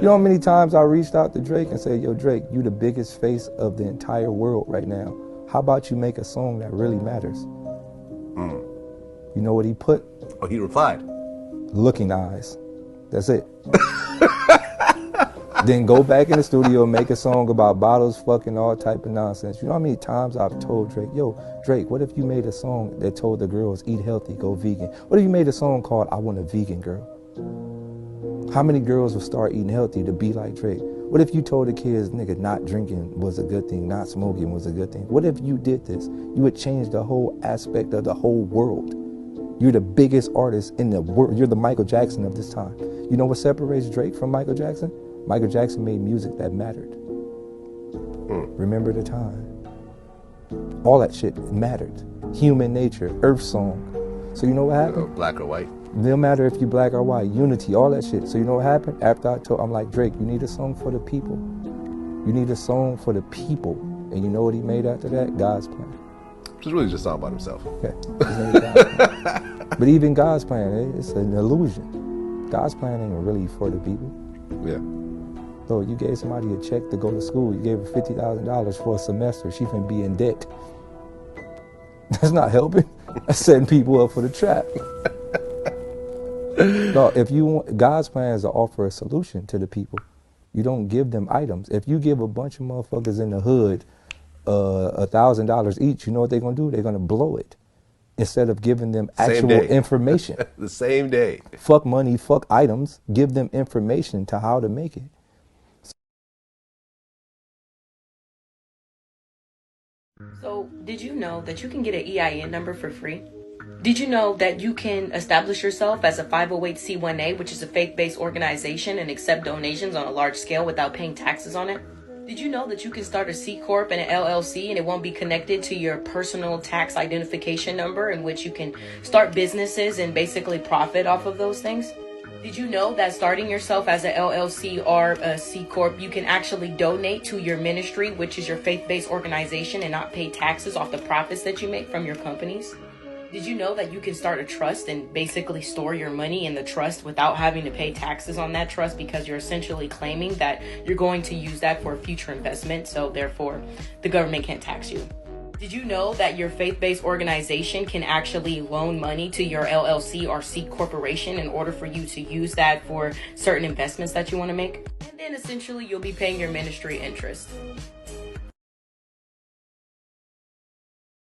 You know how many times I reached out to Drake and said, yo, Drake, you the biggest face of the entire world right now. How about you make a song that really matters? You know what he put? Oh, he replied. Looking eyes. That's it. Then go back in the studio and make a song about bottles, fucking all type of nonsense. You know how many times I've told Drake, yo, Drake, what if you made a song that told the girls, eat healthy, go vegan? What if you made a song called I Want a Vegan Girl? How many girls will start eating healthy to be like Drake? What if you told the kids, nigga, not drinking was a good thing, not smoking was a good thing? What if you did this? You would change the whole aspect of the whole world. You're the biggest artist in the world. You're the Michael Jackson of this time. You know what separates Drake from Michael Jackson? Michael Jackson made music that mattered. Remember the time. All that shit mattered. Human nature, Earth Song. So you know what happened? Black or white. No matter if you're black or white, unity, all that shit. So you know what happened? After I'm like, Drake, you need a song for the people. You need a song for the people. And you know what he made after that? God's Plan. He's really just talking about himself. Okay. But even God's Plan, it's an illusion. God's Plan ain't really for the people. Yeah. So you gave somebody a check to go to school. You gave her $50,000 for a semester. She can be in debt. That's not helping. That's setting people up for the trap. No, if you want, God's plan is to offer a solution to the people. You don't give them items. If you give a bunch of motherfuckers in the hood $1,000 each, you know what they're gonna do? They're gonna blow it instead of giving them actual information. The same day. Fuck money, fuck items. Give them information to how to make it. So, did you know that you can get an EIN number for free? Did you know that you can establish yourself as a 508c1a, which is a faith-based organization, and accept donations on a large scale without paying taxes on it? Did you know that you can start a C Corp and an LLC and it won't be connected to your personal tax identification number, in which you can start businesses and basically profit off of those things? Did you know that starting yourself as a LLC or a C Corp, you can actually donate to your ministry, which is your faith-based organization, and not pay taxes off the profits that you make from your companies? Did you know that you can start a trust and basically store your money in the trust without having to pay taxes on that trust, because you're essentially claiming that you're going to use that for a future investment, so therefore the government can't tax you? Did you know that your faith-based organization can actually loan money to your LLC or C corporation in order for you to use that for certain investments that you want to make? And then essentially you'll be paying your ministry interest.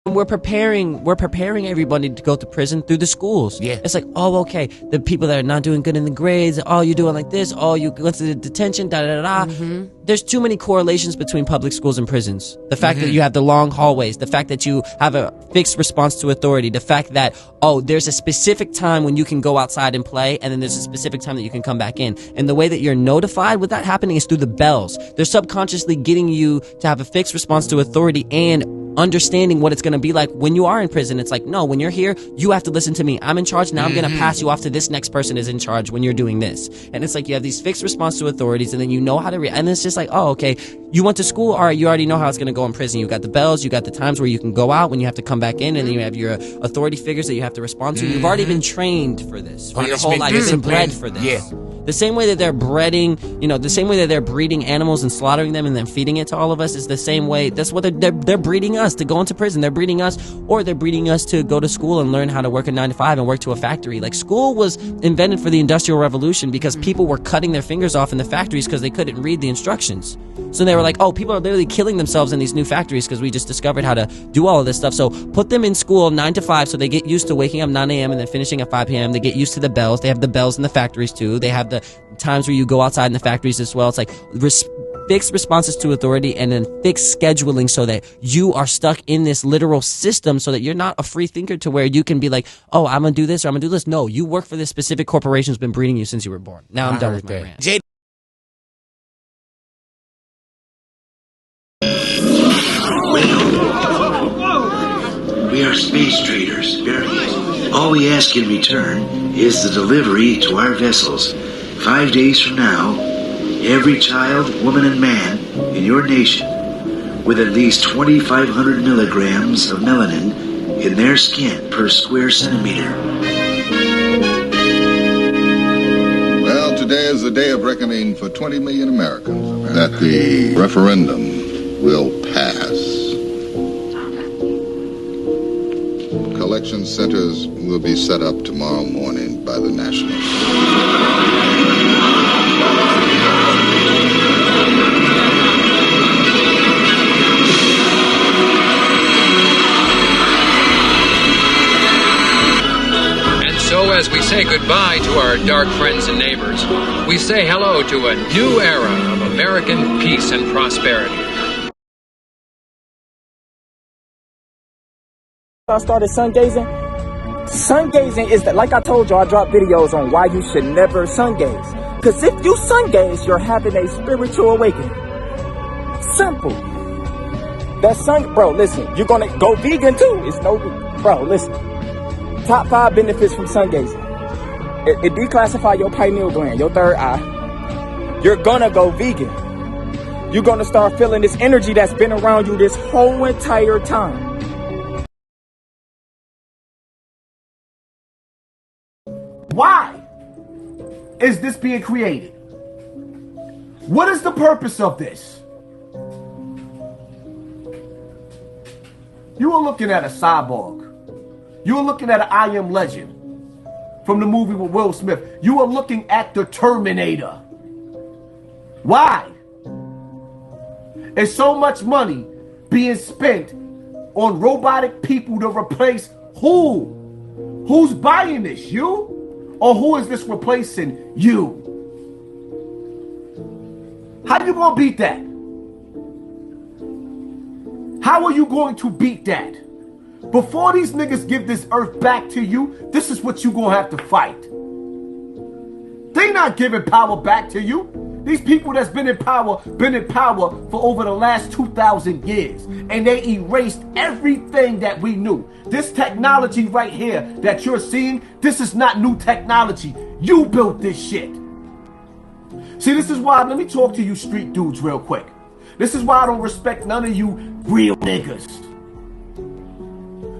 We're preparing everybody to go to prison through the schools. Yeah. It's like, oh, okay, the people that are not doing good in the grades, oh, you're doing like this, oh, you went to the detention, da-da-da-da. There's too many correlations between public schools and prisons. The fact that you have the long hallways, the fact that you have a fixed response to authority, the fact that, oh, there's a specific time when you can go outside and play, and then there's a specific time that you can come back in. And the way that you're notified with that happening is through the bells. They're subconsciously getting you to have a fixed response to authority and understanding what it's going to be like when you are in prison. It's like, no, when you're here, you have to listen to me. I'm in charge. Now I'm going to pass you off to this next person is in charge when you're doing this. And it's like you have these fixed response to authorities, and then you know how to and it's just like, oh, okay, you went to school. All right, you already know how it's going to go in prison. You got the bells. You got the times where you can go out when you have to come back in, and then you have your authority figures that you have to respond to. You've already been trained for this for your whole life. You've been bred for this. Yeah. The same way that they're breeding, the same way that they're breeding animals and slaughtering them and then feeding it to all of us is the same way. That's what they're breeding us to go into prison. They're breeding us, or they're breeding us to go to school and learn how to work a 9-to-5 and work to a factory. Like, school was invented for the Industrial Revolution because people were cutting their fingers off in the factories because they couldn't read the instructions. So they were like, oh, people are literally killing themselves in these new factories because we just discovered how to do all of this stuff. So put them in school 9-to-5 so they get used to waking up 9 a.m. and then finishing at 5 p.m. They get used to the bells. They have the bells in the factories too. They have the times where you go outside in the factories as well. It's like fixed responses to authority, and then fixed scheduling so that you are stuck in this literal system so that you're not a free thinker to where you can be like, oh, I'm going to do this or I'm going to do this. No, you work for this specific corporation that's been breeding you since you were born. Now I'm done with my rant. We are space traders. All we ask in return is the delivery to our vessels. 5 days from now, every child, woman, and man in your nation with at least 2,500 milligrams of melanin in their skin per square centimeter. Well, today is is the day of reckoning for 20 million Americans. That the referendum will pass. Collection centers will be set up tomorrow morning by the Nationals. So as we say goodbye to our dark friends and neighbors, we say hello to a new era of American peace and prosperity. I started sun gazing. Sun gazing is that, like I told you, I dropped videos on why you should never sun gaze. Because if you sun gaze, you're having a spiritual awakening. Simple. That sun, bro, listen, you're gonna go vegan too. It's no, bro, listen. Top 5 benefits from sun gazing. It declassifies your pineal gland, your third eye. You're gonna go vegan. You're gonna start feeling this energy that's been around you this whole entire time. Why is this being created? What is the purpose of this? You are looking at a cyborg. You are looking at an I Am Legend from the movie with Will Smith. You are looking at the Terminator. Why? There's so much money being spent on robotic people to replace who? Who's buying this? You? Or who is this replacing? You. How you gonna beat that? How are you going to beat that? Before these niggas give this earth back to you, this is what you gonna have to fight. They not giving power back to you. These people that's been in power for over the last 2,000 years. And they erased everything that we knew. This technology right here that you're seeing, this is not new technology. You built this shit. See, this is why, let me talk to you street dudes real quick. This is why I don't respect none of you real niggas.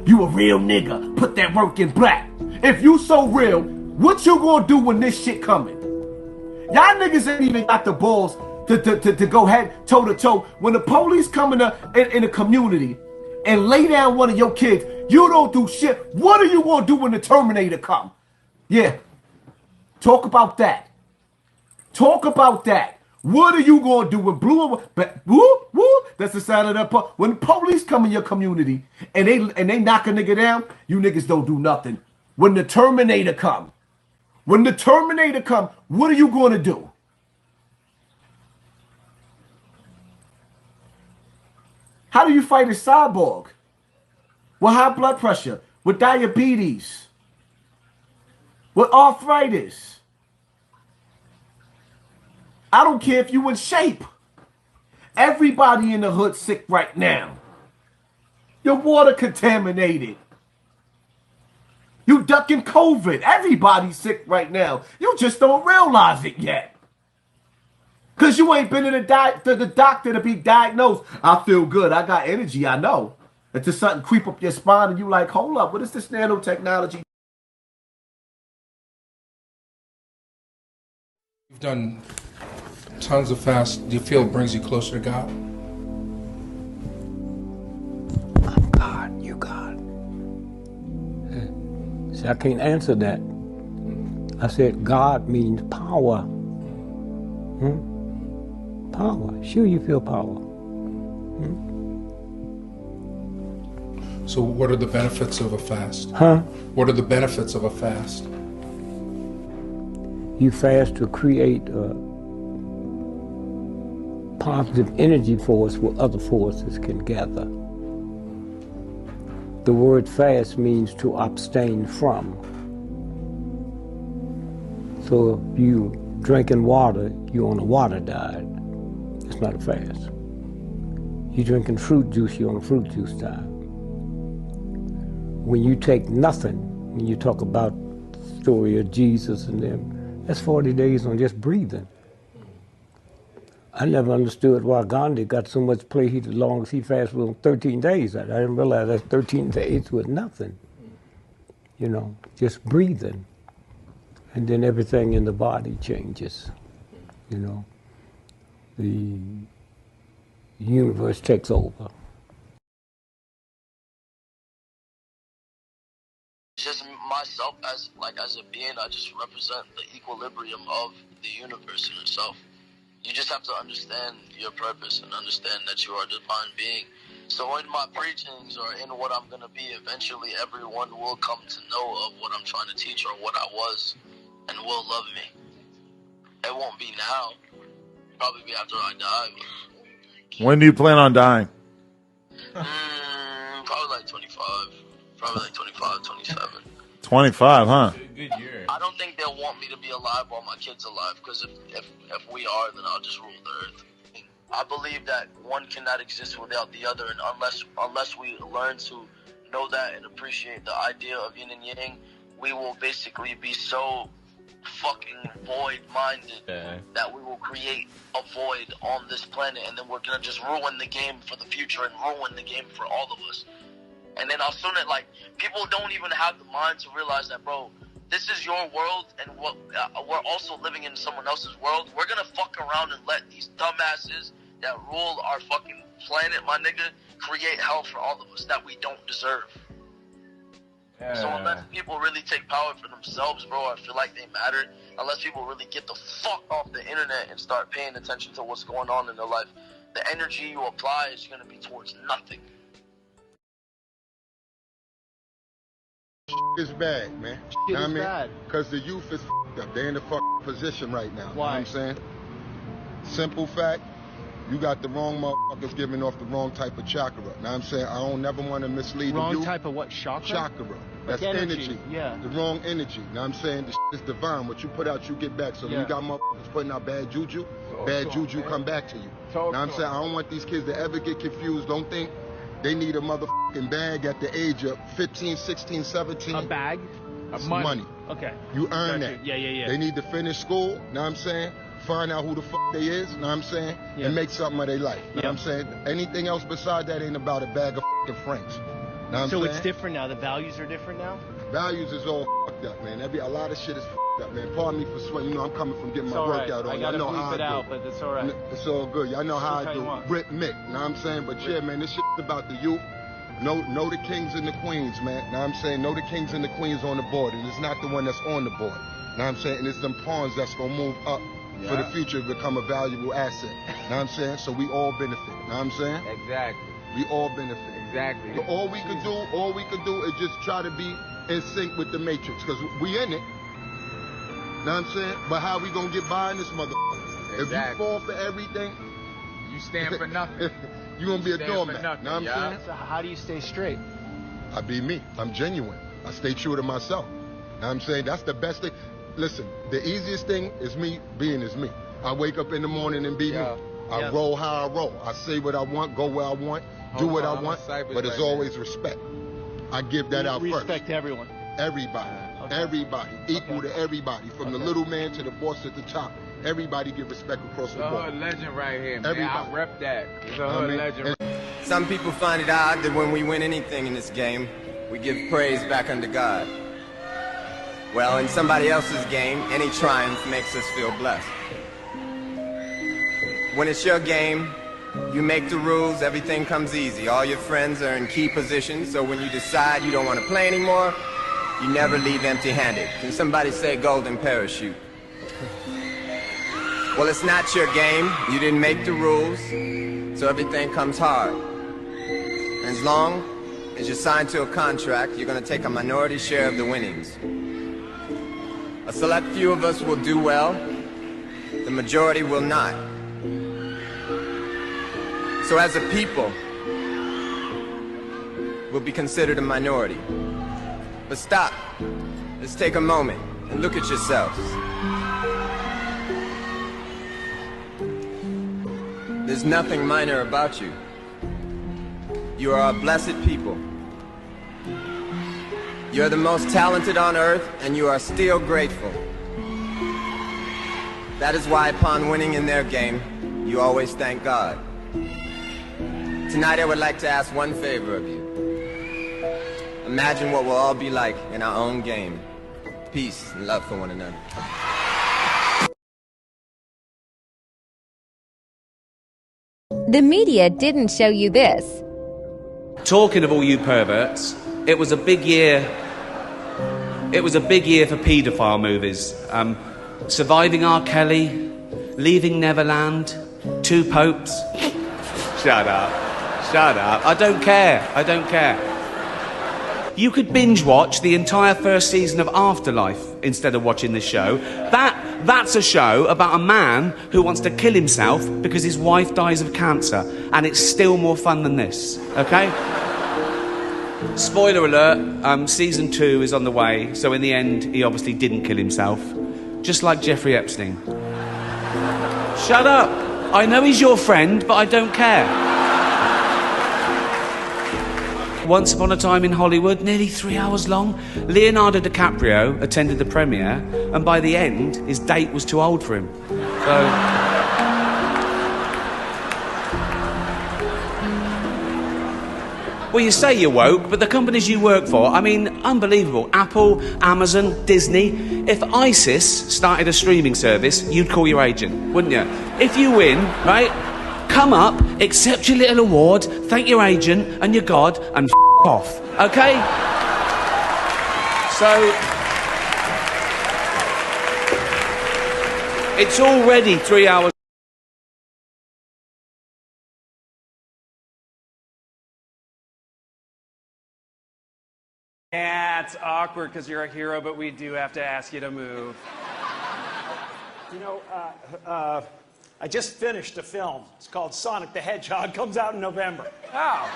You a real nigga. Put that work in black. If you so real, what you gonna do when this shit coming? Y'all niggas ain't even got the balls to go head toe to toe. When the police come in a community and lay down one of your kids, you don't do shit. What are you gonna do when the Terminator come? Yeah. Talk about that. Talk about that. What are you gonna do when blue? Whoop, whoop, that's the sound of that. When the police come in your community and they knock a nigga down, you niggas don't do nothing. When the Terminator come, what are you gonna do? How do you fight a cyborg? With high blood pressure, with diabetes, with arthritis. I don't care if you in shape. Everybody in the hood sick right now. Your water contaminated. You ducking COVID. Everybody's sick right now. You just don't realize it yet. Because you ain't been to the doctor to be diagnosed. I feel good. I got energy. I know. Until something creep up your spine and you like, hold up. What is this nanotechnology? You've done tons of fasts. Do you feel it brings you closer to God? I'm God. You God. See, I can't answer that. I said God means power. Power. Sure, you feel power. So what are the benefits of a fast? What are the benefits of a fast? You fast to create a positive energy force where other forces can gather. The word fast means to abstain from. So if you drinking water, you're on a water diet. It's not a fast. You drinking fruit juice, you're on a fruit juice diet. When you take nothing, when you talk about the story of Jesus and them, that's 40 days on just breathing. I never understood why Gandhi got so much play. He, as long as he fasted on 13 days. I didn't realize that's 13 days with nothing. You know, just breathing. And then everything in the body changes. You know, the universe takes over. Just myself as a being, I just represent the equilibrium of the universe in itself. You just have to understand your purpose and understand that you are a divine being. So in my preachings or in what I'm going to be, eventually everyone will come to know of what I'm trying to teach or what I was and will love me. It won't be now. Probably be after I die. When do you plan on dying? Probably like 25. Probably like 25, 27. 25, huh? Good year. I don't think they'll want me to be alive while my kid's alive, because if we are, then I'll just rule the earth. I believe that one cannot exist without the other, and unless we learn to know that and appreciate the idea of yin and yang, we will basically be so fucking void-minded that we will create a void on this planet, and then we're gonna just ruin the game for the future and ruin the game for all of us. And then as soon as, like, people don't even have the mind to realize that, bro, this is your world, and we're also living in someone else's world. We're gonna fuck around and let these dumbasses that rule our fucking planet, my nigga, create hell for all of us that we don't deserve. So unless people really take power for themselves, bro, I feel like they matter. Unless people really get the fuck off the internet and start paying attention to what's going on in their life, the energy you apply is gonna be towards nothing. Is bad, man. Shit is bad. Because the youth is f***ed up. They're in the fucking position right now. Why? You know what I'm saying? Simple fact, you got the wrong motherfuckers giving off the wrong type of chakra. Know what I'm saying? I don't never want to mislead the youth. Wrong type of what? Chakra? Chakra. That's like energy. Yeah. The wrong energy. Know what I'm saying? The shit is divine. What you put out, you get back. So when you got motherfuckers putting out bad juju, bad juju come back to you. Know what I'm saying? I don't want these kids to ever get confused. Don't think they need a motherfucking bag at the age of 15, 16, 17. A bag? Money. Okay. You earn Gotcha. that. Yeah. They need to finish school, know what I'm saying? Find out who the fuck they is, know what I'm saying? Yeah. And make something of their life, know what I'm saying? Anything else beside that ain't about a bag of fucking francs. Know what I'm So saying? it's different now. The values are different now? Values is all fucked up, man. A lot of shit is fucked up, man. Pardon me for sweating. You know, I'm coming from getting It's my all right. workout on. I gotta Y'all know how bleep it I out, do. but it's all right. It's all good. Y'all know how Just I how you do. want. Rip Mick, know what I'm saying? But yeah, man, this shit's about the youth. Know the kings and the queens, man. Know what I'm saying? Know the kings and the queens on the board. And it's not the one that's on the board. Know what I'm saying? And it's them pawns that's gonna move up for the future to become a valuable asset. Know what I'm saying? So we all benefit. Know what I'm saying? Exactly. We all benefit. Exactly. So all we could do is just try to be in sync with the matrix, because we in it. Know what I'm saying? But how we gonna get by in this motherfucker? If you fall for everything, you stand for nothing. You gonna be a doormat. Know what I'm saying? So how do you stay straight? I be me. I'm genuine. I stay true to myself. Know what I'm saying? That's the best thing. Listen, the easiest thing is me being is me. I wake up in the morning and be me. I roll how I roll. I say what I want, go where I want, do what I want, but it's always respect. I give that out first. Respect to everyone. Everybody. Everybody. Equal to everybody. From the little man to the boss at the top. Everybody give respect across the board. It's a hood legend right here, man. Everybody. I rep that. It's a hood legend. Some people find it odd that when we win anything in this game, we give praise back unto God. Well, in somebody else's game, any triumph makes us feel blessed. When it's your game, you make the rules, everything comes easy. All your friends are in key positions, so when you decide you don't want to play anymore, you never leave empty-handed. Can somebody say golden parachute? Well, it's not your game. You didn't make the rules, so everything comes hard. And as long as you're signed to a contract, you're going to take a minority share of the winnings. A select few of us will do well. The majority will not. So as a people, we'll be considered a minority. But stop. Let's take a moment and look at yourselves. There's nothing minor about you. You are a blessed people. You're the most talented on earth, and you are still grateful. That is why upon winning in their game, you always thank God. Tonight I would like to ask one favor of you. Imagine what we'll all be like in our own game. Peace and love for one another. The media didn't show you this. Talking of all you perverts, it was a big year. It was a big year for paedophile movies. Surviving R. Kelly, Leaving Neverland, Two Popes. Shut up. Shut up. I don't care. I don't care. You could binge watch the entire first season of Afterlife instead of watching this show. That's a show about a man who wants to kill himself because his wife dies of cancer, and it's still more fun than this, okay? Spoiler alert, season 2 is on the way, so in the end, he obviously didn't kill himself. Just like Jeffrey Epstein. Shut up! I know he's your friend, but I don't care. Once Upon a Time in Hollywood, nearly 3 hours long, Leonardo DiCaprio attended the premiere, and by the end, his date was too old for him. So... Well, you say you're woke, but the companies you work for, I mean, unbelievable. Apple, Amazon, Disney. If ISIS started a streaming service, you'd call your agent, wouldn't you? If you win, right, come up, accept your little award, thank your agent and your God, and off, okay? So... it's already 3 hours... Yeah, it's awkward because you're a hero, but we do have to ask you to move. You know, I just finished a film. It's called Sonic the Hedgehog. Comes out in November. Oh.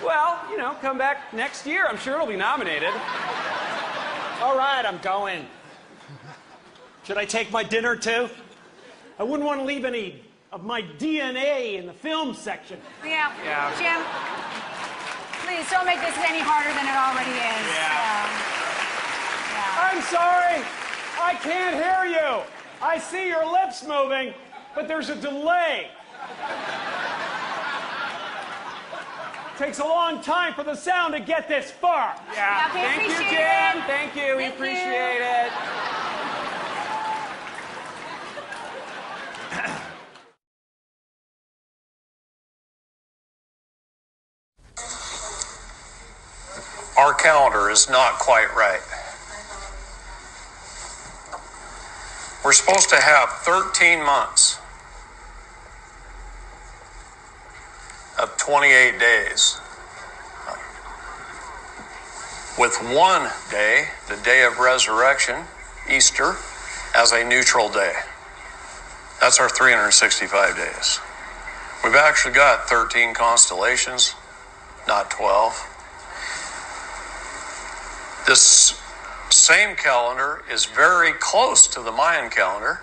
Well, you know, come back next year. I'm sure it'll be nominated. All right, I'm going. Should I take my dinner, too? I wouldn't want to leave any of my DNA in the film section. Yeah. Jim, please don't make this any harder than it already is. I'm sorry. I can't hear you. I see your lips moving, but there's a delay. Takes a long time for the sound to get this far. Yeah. Thank you, Jim. Thank you. We appreciate it. Our calendar is not quite right. We're supposed to have 13 months of 28 days, with one day, the day of resurrection, Easter, as a neutral day. That's our 365 days. We've actually got 13 constellations, not 12. This same calendar is very close to the Mayan calendar,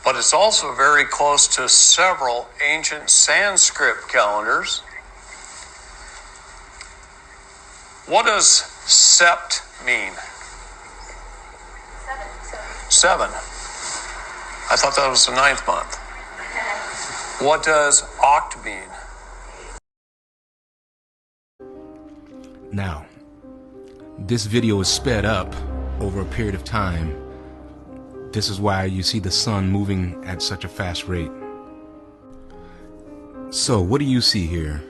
but it's also very close to several ancient Sanskrit calendars. What does sept mean? Seven. I thought that was the 9th month. What does oct mean? Now, this video is sped up over a period of time. This is why you see the sun moving at such a fast rate. So, what do you see here?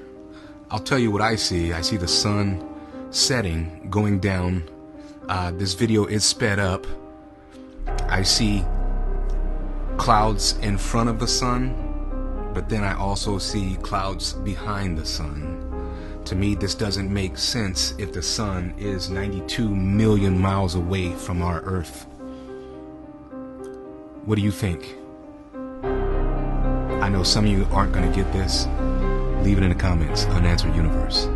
I'll tell you what I see. I see the sun setting, going down. This video is sped up. I see clouds in front of the sun, but then I also see clouds behind the sun. To me, this doesn't make sense if the sun is 92 million miles away from our Earth. What do you think? I know some of you aren't going to get this. Leave it in the comments. Unanswered Universe.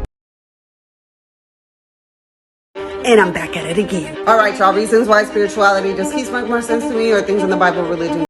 And I'm back at it again. All right, y'all. Reasons why spirituality just keeps making more sense to me, or things in the Bible, religion.